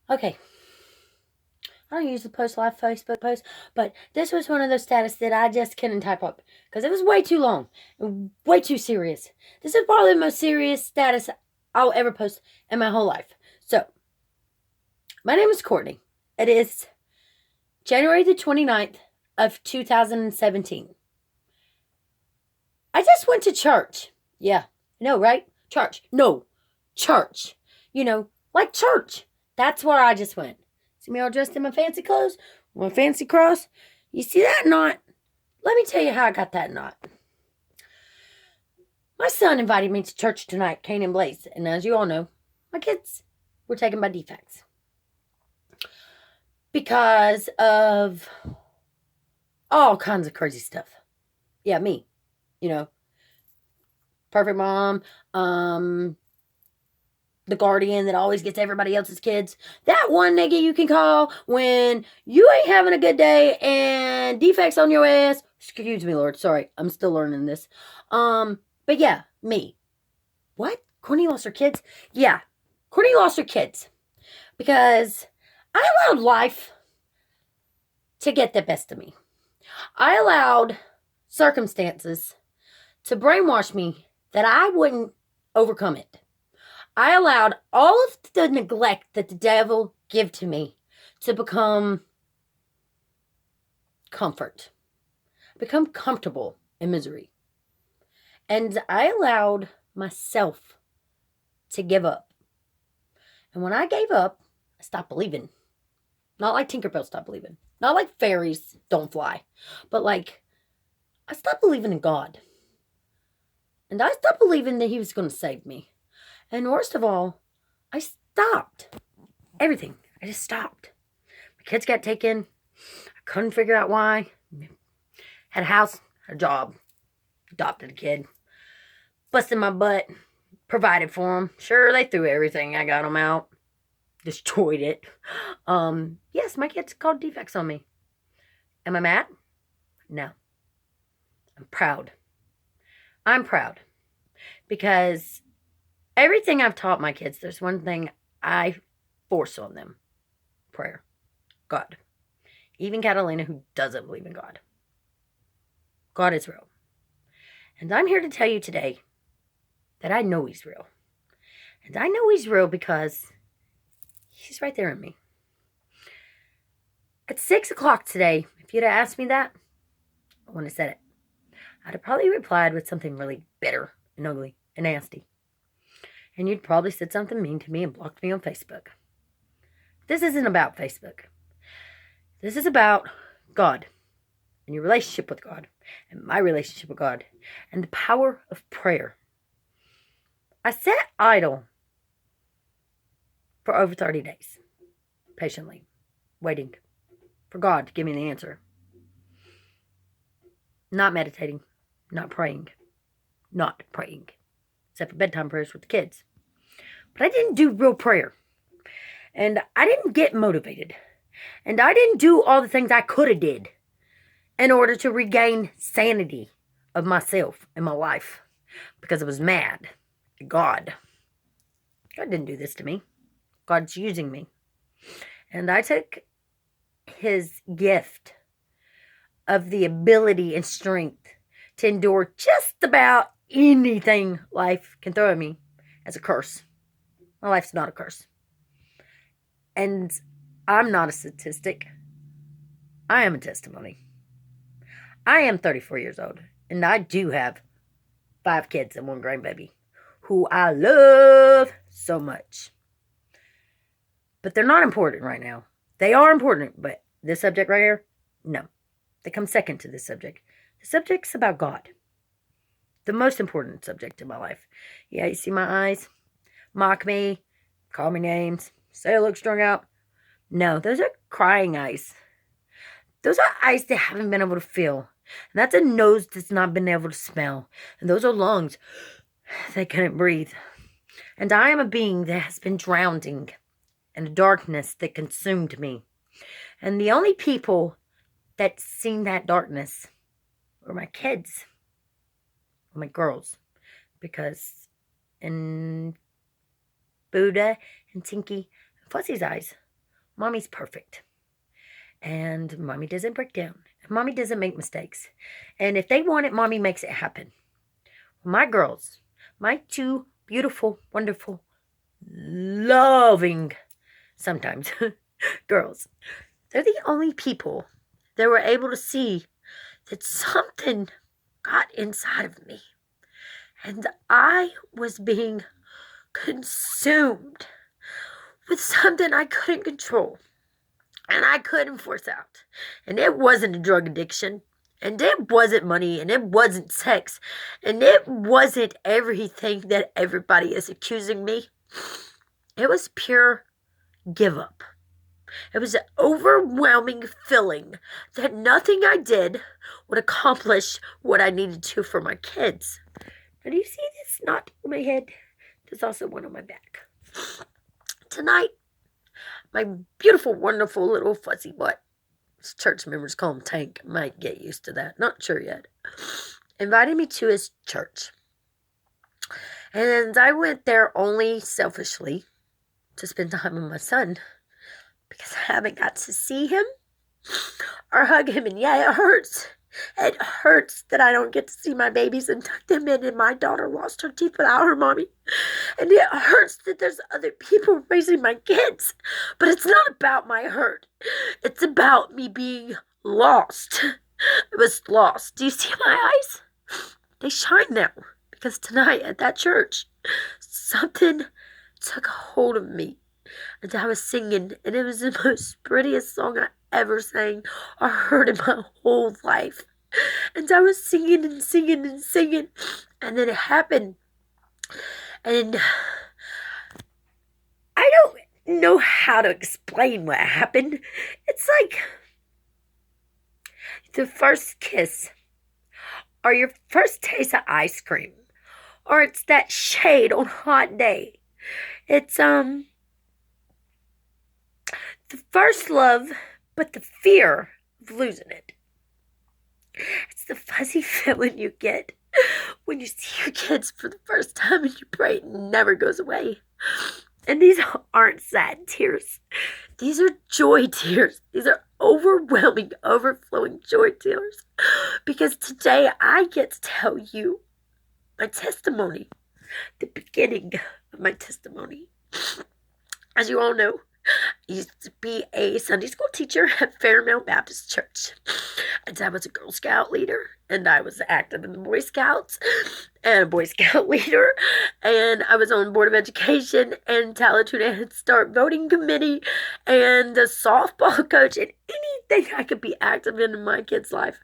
Okay. I don't usually post live Facebook posts, but this was one of those status that I just couldn't type up because it was way too long and way too serious. This is probably the most serious status I'll ever post in my whole life. So, my name is Courtney. It is January the 29th of 2017. I just went to church. Yeah, no, right? Church. No, church. Like church. That's where I just went. See me all dressed in my fancy clothes, my fancy cross. You see that knot? Let me tell you how I got that knot. My son invited me to church tonight, Kane and Blaze, and as you all know, my kids were taken by defects because of all kinds of crazy stuff. Yeah, me. You know, perfect mom, the guardian that always gets everybody else's kids. That one nigga you can call when you ain't having a good day and defects on your ass. Excuse me, Lord. Sorry, I'm still learning this. But yeah, me. What? Courtney lost her kids? Yeah, Courtney lost her kids because I allowed life to get the best of me. I allowed circumstances to brainwash me that I wouldn't overcome it. I allowed all of the neglect that the devil gave to me to become become comfortable in misery. And I allowed myself to give up. And when I gave up, I stopped believing. Not like Tinkerbell stopped believing. Not like fairies don't fly. But like, I stopped believing in God. And I stopped believing that he was going to save me. And worst of all, I stopped everything. I just stopped. My kids got taken. I couldn't figure out why. Had a house, had a job, adopted a kid, busted my butt, provided for them. Sure, they threw everything. I got them out, destroyed it. Yes, my kids called defects on me. Am I mad? No. I'm proud. I'm proud because everything I've taught my kids, there's one thing I force on them: prayer. God. Even Catalina, who doesn't believe in God. God is real. And I'm here to tell you today that I know he's real. And I know he's real because he's right there in me. At 6 o'clock today, if you'd have asked me that, I wouldn't have said it. I'd have probably replied with something really bitter and ugly and nasty. And you'd probably said something mean to me and blocked me on Facebook. This isn't about Facebook. This is about God and your relationship with God and my relationship with God and the power of prayer. I sat idle for over 30 days, patiently, waiting for God to give me the answer. Not meditating, not praying, except for bedtime prayers with the kids. But I didn't do real prayer. And I didn't get motivated. And I didn't do all the things I could have did in order to regain sanity of myself and my life. Because I was mad at God. God didn't do this to me. God's using me. And I took his gift of the ability and strength to endure just about anything life can throw at me as a curse. My life's not a curse. And I'm not a statistic. I am a testimony. I am 34 years old, and I do have 5 kids and 1 grandbaby who I love so much. But they're not important right now. They are important, but this subject right here, no. They come second to this subject. The subject's about God. The most important subject in my life. Yeah, you see my eyes? Mock me, call me names, say I look strung out. No, those are crying eyes. Those are eyes that haven't been able to feel. And that's a nose that's not been able to smell. And those are lungs that couldn't breathe. And I am a being that has been drowning in a darkness that consumed me. And the only people that seen that darkness were my kids. Or my girls. Because in Buddha and Tinky and Fuzzy's eyes, Mommy's perfect. And mommy doesn't break down. Mommy doesn't make mistakes. And if they want it, mommy makes it happen. My girls, my two beautiful, wonderful, loving, sometimes, girls, they're the only people that were able to see that something got inside of me. And I was being consumed with something I couldn't control. And I couldn't force out. And it wasn't a drug addiction. And it wasn't money. And it wasn't sex. And it wasn't everything that everybody is accusing me. It was pure give up. It was an overwhelming feeling that nothing I did would accomplish what I needed to for my kids. Now, do you see this knot on my head? There's also one on my back. Tonight, my beautiful, wonderful little fuzzy butt, as church members call him Tank, might get used to that, not sure yet, invited me to his church. And I went there only selfishly to spend time with my son, because I haven't got to see him or hug him. And yeah, it hurts. It hurts that I don't get to see my babies and tuck them in, and my daughter lost her teeth without her mommy. And it hurts that there's other people raising my kids. But it's not about my hurt. It's about me being lost. I was lost. Do you see my eyes? They shine now. Because tonight at that church, something took a hold of me. And I was singing, and it was the most prettiest song I ever sang or heard in my whole life. And I was singing and singing and singing, and then it happened. And I don't know how to explain what happened. It's like the first kiss, or your first taste of ice cream, or it's that shade on a hot day. It's the first love, but the fear of losing it. It's the fuzzy feeling you get when you see your kids for the first time and you pray it never goes away. And these aren't sad tears. These are joy tears. These are overwhelming, overflowing joy tears. Because today I get to tell you my testimony, the beginning of my testimony. As you all know, I used to be a Sunday school teacher at Fairmount Baptist Church. And I was a Girl Scout leader. And I was active in the Boy Scouts and a Boy Scout leader. And I was on Board of Education and Talatuna Head Start Voting Committee and a softball coach and anything I could be active in my kid's life.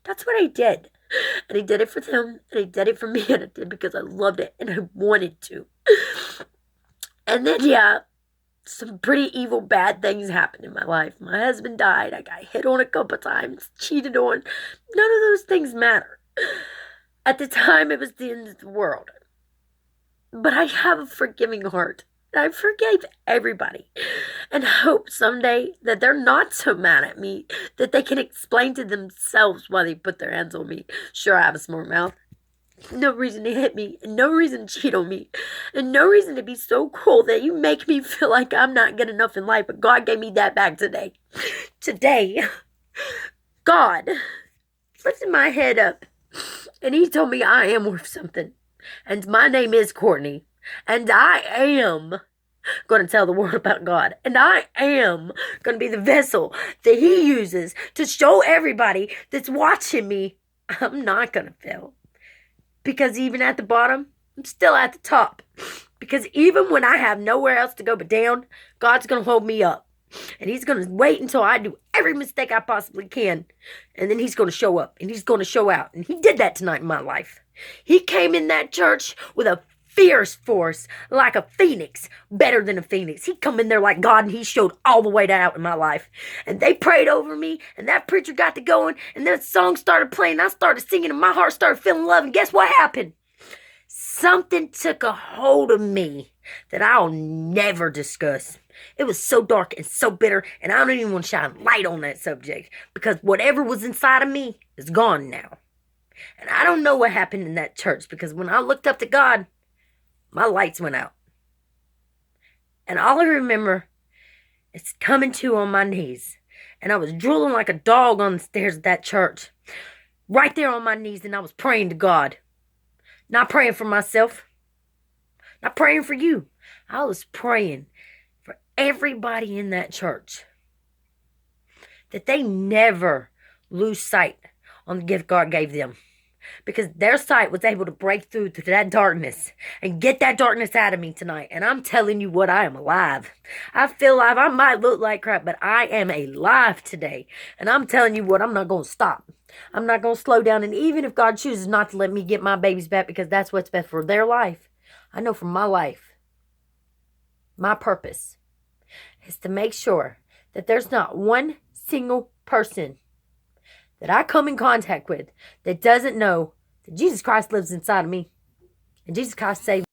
That's what I did. And I did it for them. And I did it for me. And I did it because I loved it and I wanted to. And then, yeah, some pretty evil, bad things happened in my life. My husband died. I got hit on a couple times, cheated on. None of those things matter. At the time, it was the end of the world. But I have a forgiving heart. I forgave everybody. And hope someday that they're not so mad at me that they can explain to themselves why they put their hands on me. Sure, I have a smart mouth. No reason to hit me, and no reason to cheat on me, and no reason to be so cruel that you make me feel like I'm not good enough in life, but God gave me that back today. Today, God lifted my head up, and He told me I am worth something, and my name is Courtney, and I am going to tell the world about God, and I am going to be the vessel that He uses to show everybody that's watching me I'm not going to fail. Because even at the bottom, I'm still at the top. Because even when I have nowhere else to go but down, God's going to hold me up. And He's going to wait until I do every mistake I possibly can. And then He's going to show up. And He's going to show out. And He did that tonight in my life. He came in that church with a fierce force, like a phoenix, better than a phoenix. He come in there like God, and He showed all the way out in my life. And they prayed over me, and that preacher got to going, and then the song started playing, and I started singing, and my heart started feeling love, and guess what happened? Something took a hold of me that I'll never discuss. It was so dark and so bitter, and I don't even want to shine light on that subject, because whatever was inside of me is gone now. And I don't know what happened in that church, because when I looked up to God, my lights went out. And all I remember It's coming to on my knees. And I was drooling like a dog on the stairs of that church. Right there on my knees, and I was praying to God. Not praying for myself. Not praying for you. I was praying for everybody in that church. That they never lose sight on the gift God gave them. Because their sight was able to break through to that darkness and get that darkness out of me tonight. And I'm telling you what, I am alive. I feel alive. I might look like crap, but I am alive today. And I'm telling you what, I'm not going to stop. I'm not going to slow down. And even if God chooses not to let me get my babies back because that's what's best for their life, I know for my life, my purpose is to make sure that there's not one single person that I come in contact with that doesn't know that Jesus Christ lives inside of me. And Jesus Christ saved me.